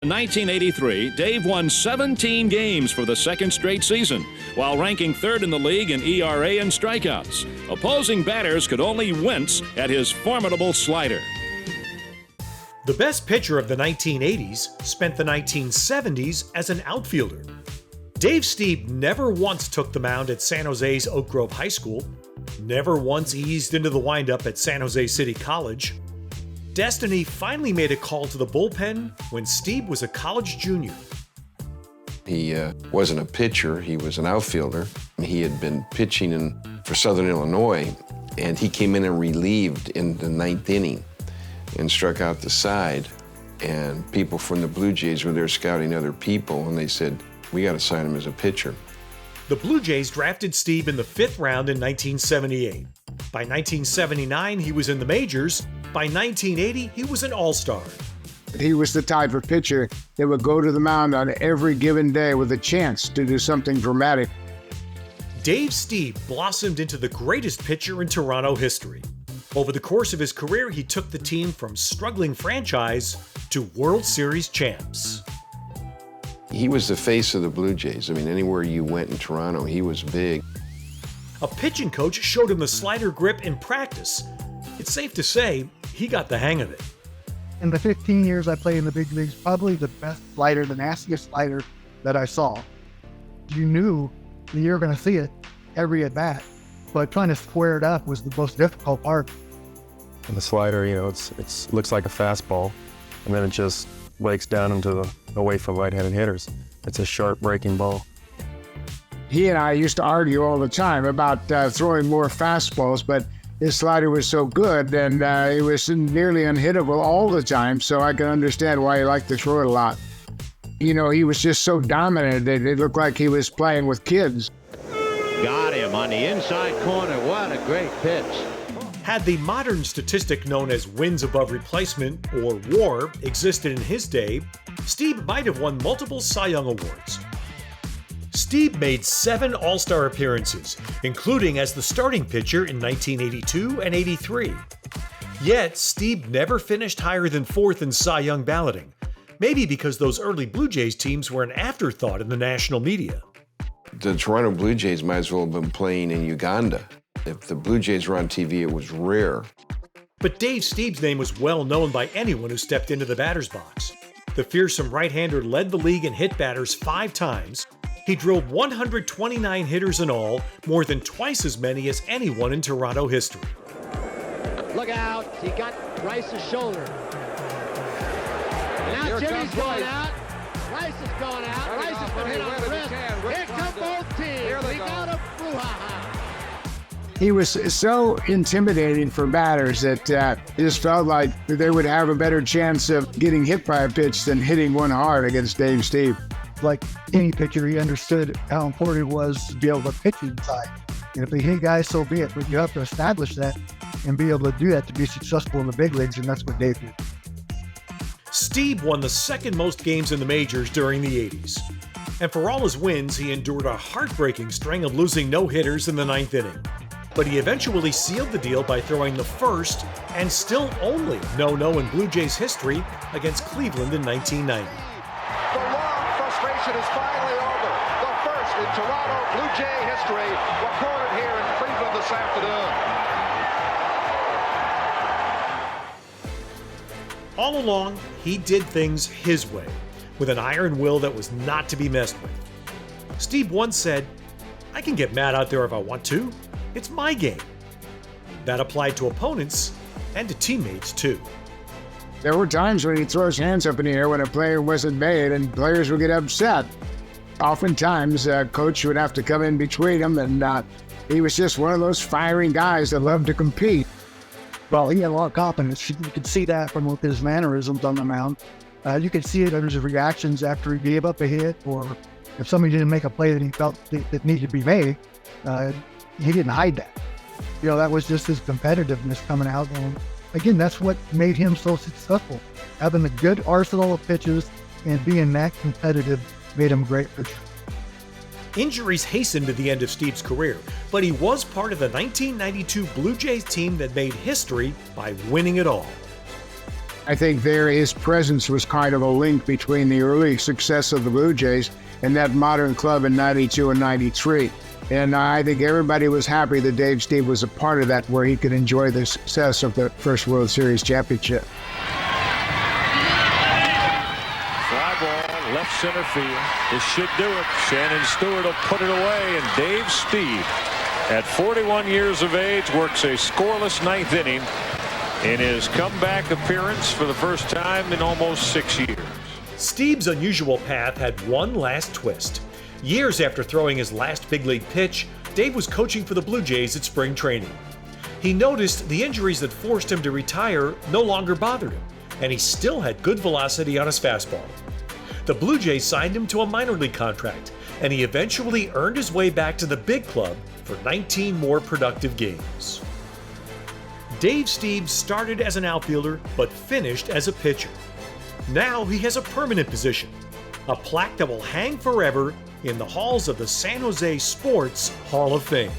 In 1983, Dave won 17 games for the second straight season, while ranking third in the league in ERA and strikeouts. Opposing batters could only wince at his formidable slider. The best pitcher of the 1980s spent the 1970s as an outfielder. Dave Stieb never once took the mound at San Jose's Oak Grove High School, never once eased into the windup at San Jose City College. Destiny finally made a call to the bullpen when Stieb was a college junior. He wasn't a pitcher, he was an outfielder. He had been pitching for Southern Illinois, and he came in and relieved in the ninth inning and struck out the side. And people from the Blue Jays were there scouting other people, and they said, we got to sign him as a pitcher. The Blue Jays drafted Stieb in the 5th round in 1978. By 1979, he was in the majors. By 1980, he was an all-star. He was the type of pitcher that would go to the mound on every given day with a chance to do something dramatic. Dave Stieb blossomed into the greatest pitcher in Toronto history. Over the course of his career, he took the team from struggling franchise to World Series champs. He was the face of the Blue Jays. I mean, anywhere you went in Toronto, he was big. A pitching coach showed him the slider grip in practice. It's safe to say he got the hang of it. In the 15 years I played in the big leagues, probably the best slider, the nastiest slider that I saw. You knew that you were going to see it every at bat, but trying to square it up was the most difficult part. And the slider, it looks like a fastball, and then it just breaks down into away from right-handed hitters. It's a sharp breaking ball. He and I used to argue all the time about throwing more fastballs, but his slider was so good and it was nearly unhittable all the time, so I can understand why he liked to throw it a lot. He was just so dominant that it looked like he was playing with kids. Got him on the inside corner. What a great pitch. Had the modern statistic known as wins above replacement, or WAR, existed in his day, Stieb might have won multiple Cy Young Awards. Stieb made 7 All-Star appearances, including as the starting pitcher in 1982 and 83. Yet, Stieb never finished higher than 4th in Cy Young balloting, maybe because those early Blue Jays teams were an afterthought in the national media. The Toronto Blue Jays might as well have been playing in Uganda. If the Blue Jays were on TV, it was rare. But Dave Stieb's name was well known by anyone who stepped into the batter's box. The fearsome right-hander led the league in hit batters 5 times. He drilled 129 hitters in all, more than twice as many as anyone in Toronto history. Look out, he got Rice's shoulder. And now Jimmy's going out. Rice is going out. Rice has been hit on the wrist. Here come both teams. We got a brouhaha. He was so intimidating for batters that it just felt like they would have a better chance of getting hit by a pitch than hitting one hard against Dave Stieb. Like any pitcher, he understood how important it was to be able to pitch inside. And if they hit guys, so be it. But you have to establish that and be able to do that to be successful in the big leagues, and that's what Dave did. Stieb won the second most games in the majors during the 80s. And for all his wins, he endured a heartbreaking string of losing no-hitters in the 9th inning. But he eventually sealed the deal by throwing the first and still only no-no in Blue Jays history against Cleveland in 1990. The long frustration is finally over. The first in Toronto Blue Jay history recorded here in Cleveland this afternoon. All along, he did things his way, with an iron will that was not to be messed with. Stieb once said, "I can get mad out there if I want to. It's my game." That applied to opponents and to teammates too. There were times when he'd throw his hands up in the air when a player wasn't made and players would get upset. Oftentimes, a coach would have to come in between them, and he was just one of those firing guys that loved to compete. Well, he had a lot of confidence. You could see that from his mannerisms on the mound. You could see it in his reactions after he gave up a hit, or if somebody didn't make a play that he felt that needed to be made. He didn't hide that. That was just his competitiveness coming out. And again, that's what made him so successful. Having a good arsenal of pitches and being that competitive made him a great pitcher. Injuries hastened to the end of Stieb's career, but he was part of the 1992 Blue Jays team that made history by winning it all. I think his presence was kind of a link between the early success of the Blue Jays and that modern club in 92 and 93. And I think everybody was happy that Dave Stieb was a part of that, where he could enjoy the success of the first World Series championship. Fly ball, left center field. This should do it. Shannon Stewart will put it away, and Dave Stieb, at 41 years of age, works a scoreless ninth inning in his comeback appearance for the first time in almost 6 years. Stieb's unusual path had one last twist. Years after throwing his last big league pitch, Dave was coaching for the Blue Jays at spring training. He noticed the injuries that forced him to retire no longer bothered him, and he still had good velocity on his fastball. The Blue Jays signed him to a minor league contract, and he eventually earned his way back to the big club for 19 more productive games. Dave Stieb started as an outfielder, but finished as a pitcher. Now he has a permanent position, a plaque that will hang forever in the halls of the San Jose Sports Hall of Fame.